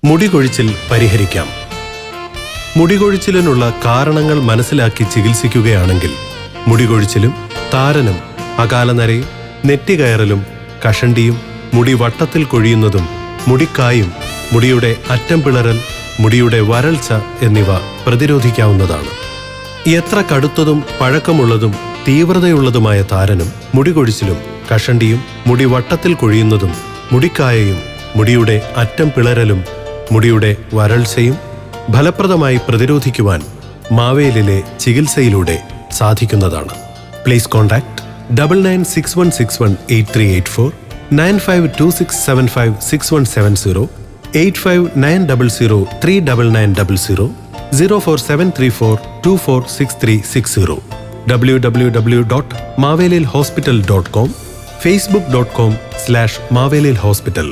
മുടികൊഴിച്ചിൽ പരിഹരിക്കാം. മുടികൊഴിച്ചിലിനുള്ള കാരണങ്ങൾ മനസ്സിലാക്കി ചികിത്സിക്കുകയാണെങ്കിൽ മുടികൊഴിച്ചിലും താരനും അകാലനരയും നെറ്റികയറലും കഷണ്ടിയും മുടി വട്ടത്തിൽ കൊഴിയുന്നതും മുടിക്കായും മുടിയുടെ അറ്റം പിളരൽ മുടിയുടെ വരൾച്ച എന്നിവ പ്രതിരോധിക്കാവുന്നതാണ്. എത്ര കടുത്തതും പഴക്കമുള്ളതും തീവ്രതയുള്ളതുമായ താരനും മുടികൊഴിച്ചിലും കഷണ്ടിയും മുടി വട്ടത്തിൽ കൊഴിയുന്നതും മുടിക്കായയും മുടിയുടെ അറ്റം പിളരലും മുടിയുടെ വരൾച്ചയും ഫലപ്രദമായി പ്രതിരോധിക്കുവാൻ മാവേലിലെ ചികിത്സയിലൂടെ സാധിക്കുന്നതാണ്. Please contact 9961618384, 9526756170, 8590039900, 04734246360, www.mavelilhospital.com, facebook.com/mavelilhospital.